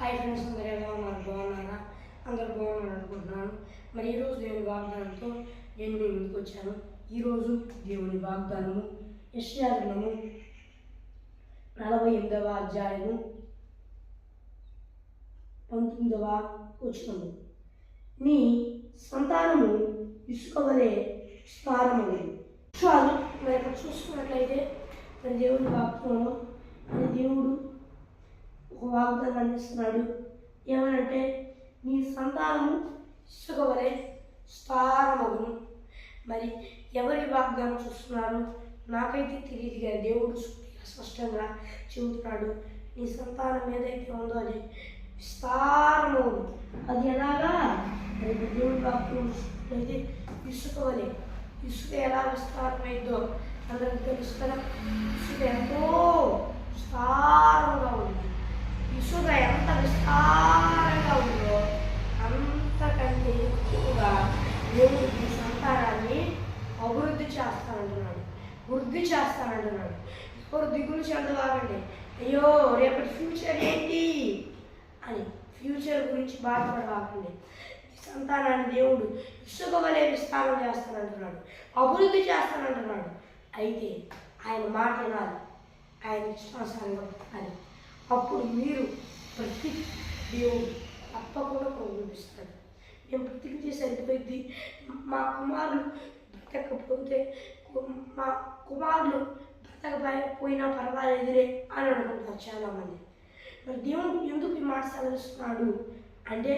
Hi friends, అందరూ ఎలా ఉన్నారు? బాగున్నారా? అందరూ బాగున్నారు అనుకుంటున్నాను. మరి ఈరోజు దేవుని వాగ్దానంతో నేను మీ ముందుకు వచ్చాను. ఈరోజు దేవుని వాగ్దానము యెషయా గ్రంథము 48వ అధ్యాయము 19వ వచనము. నీ సంతానము ఇసుక వలె విస్తారమైనది. విషయాలు మరి ఇక్కడ చూసుకున్నట్లయితే మరి దేవుని వాగ్దానంలో మరి దేవుడు ఒక వాగ్దానం అందిస్తున్నాడు. ఏమనంటే నీ సంతానము ఇసుక వలె విస్తారమగును. మరి ఎవరి వాగ్దానం చూస్తున్నారు? నాకైతే తెలియదు, కానీ దేవుడు స్పష్టంగా చెబుతున్నాడు. నీ సంతానం ఏదైతే ఉందో అది విస్తారమవును. అది ఎలాగా? మరి దేవుడి వాగ్దానం చూసినట్లయితే ఇసుక వలె. ఇసుక ఎలా విస్తారమైందో అందరికి తెలుసు కదా. ఇసుక ఎంతో విస్తారంగా ఉంది. ఇసుక ఎంత విస్తారంగా ఉందో అంతకంటే ఎక్కువగా దేవుడు ఈ సంతానాన్ని అభివృద్ధి చేస్తానంటున్నాడు, వృద్ధి చేస్తానంటున్నాడు. ఎవరు దిగులు చెందవాలండి, అయ్యో రేపటి ఫ్యూచర్ ఏంటి అని ఫ్యూచర్ గురించి బాధపడవాకండి. ఈ సంతానాన్ని దేవుడు ఇసుక వలె విస్తారం చేస్తానంటున్నాడు, అభివృద్ధి చేస్తానంటున్నాడు. అయితే ఆయన మాట వినాలి, ఆయన ఇష్టానుసారంగా అని. అప్పుడు మీరు ప్రతి దేవుడు తప్పకుండా ప్రోత్సహిస్తాడు. మేము బ్రతికితే సరిపోయింది, మా కుమారులు బ్రతకపోతే మా కుమారులు బ్రతకపోయినా పర్వాలేదులే అని అనుకుంటారు చాలామంది. మరి దేవుడు ఎందుకు ఈ మాట సెలవిస్తున్నాడు అంటే,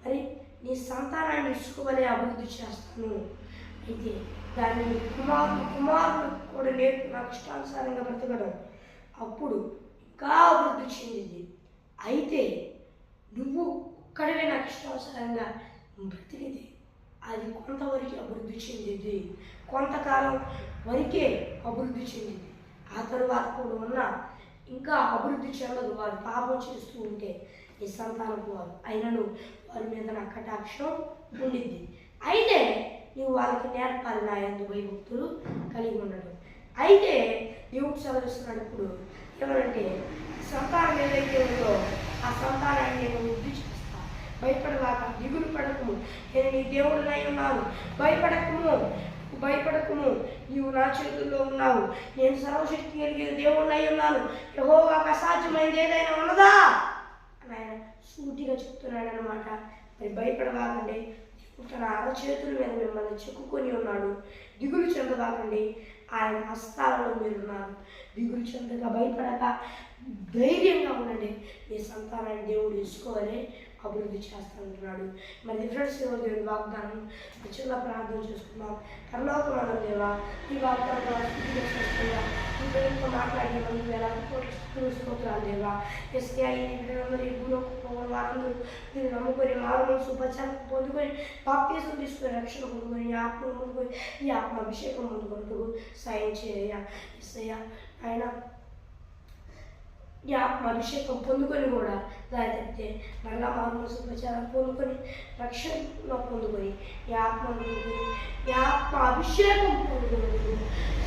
మరి నీ సంతానాన్ని ఇసుకోవలే అభివృద్ధి చేస్తాను. అయితే దాన్ని కుమారులు కూడా నేర్పు నాకు ఇష్టానుసారంగా బ్రతకడం, అప్పుడు ఇంకా అభివృద్ధి చెందింది. అయితే నువ్వు ఒక్కడవే నాకు ఇష్టానుసారంగా బ్రతికితే అది కొంతవరకు అభివృద్ధి చెందింది, కొంతకాలం వరకే అభివృద్ధి చెందింది. ఆ తరువాత కూడా ఉన్న ఇంకా అభివృద్ధి చెందదు. వారు పాపం చేస్తూ ఉంటే ఈ సంతానపు వారు అయినను వారి మీద నా కటాక్షం ఉండిద్ది. అయితే నువ్వు వాళ్ళకి నేర్పాలి నా యందు భయభక్తులు కలిగి ఉండడం. అయితే దేవుడు సెలవిస్తున్నాడు ఇప్పుడు ఏమనంటే, సంతానం ఏదైతే ఉందో ఆ సంతానాన్ని నేను వృద్ధి చేస్తా, భయపడవాక, దిగులు పడకము, నేను నీ దేవుడినై ఉన్నాను, భయపడకము, నీవు నా చేతుల్లో ఉన్నావు, నేను సర్వశక్తి కలిగిన దేవుడినై ఉన్నాను, యెహోవాకు అసాధ్యమైనది ఏదైనా ఉన్నదా అని ఆయన సూటిగా చెప్తున్నాడు అనమాట. మరి భయపడవాకండి, తన అరచేతుల మీద మిమ్మల్ని చెక్కుకొని ఉన్నాడు. దిగులు చెందవాకండి, ఆయన హస్తాలలో మీరున్నారు. దిగులు చెందక, భయపడక, ధైర్యంగా ఉండండి. మీ సంతానాన్ని దేవుడు ఇసుకోవాలి, అభివృద్ధి చేస్తానంటున్నాడు. మరి ఫ్రెండ్స్, దేవుడి వాగ్దానం చిన్న ప్రార్థన చేసుకుందాం. పరలోకమందున్న దేవా, ఈ వాగ్దానం ఈ పేరుతో మాట్లాడిన మంది స్తోత్రాలు దేవా. ఎస్కే ఈ భూలోకి వారందరూ మీరు నమ్ముకొని మారు మనసు పశ్చాత్తాపం పొందుకొని బాప్తిజం తీసుకొని రక్షణ పొందుకొని ఈ ఆత్మ పొందుకొని ఈ ఆత్మ అభిషేకం పొందుకుంటూ సాయం చేయ ఎస్ఐ ఆయన ఈ ఆత్మ అభిషేకం పొందుకొని కూడా దాని తప్పితే మరలా మారుమనసు ప్రచారం పొందుకొని రక్షణ పొందుకొని ఈ ఆత్మ అభిషేకం పొందుకొని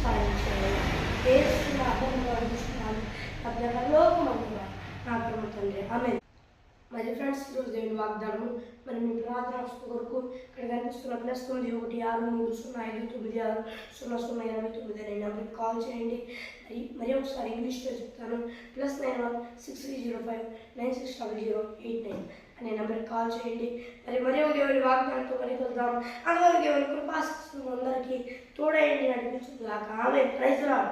సాయం చేయాలి. దేశంలో అర్థంగా అందిస్తున్నాను పద్లోకమంటున్నా నా ప్రేమ తండ్రి, ఆమేన్. మరి ఫ్రెండ్స్, ఈరోజు దేవుని వాగ్దానము మరి మీ ప్రార్థన కొరకు ఇక్కడ కనిపిస్తున్న +913059600089 అనే నెంబర్కి కాల్ చేయండి. మరి ఒకసారి ఇంగ్లీష్లో చెప్తాను. +916305960089 అనే నెంబర్కి కాల్ చేయండి. మరి ఒక దేవుని వాగ్దానంతో కలుద్దాం. అందరూ దేవుని కృపాశీస్సులు అందరికీ తోడేయండి, నడిపించుగాక. ఆమేన్. Praise the lord.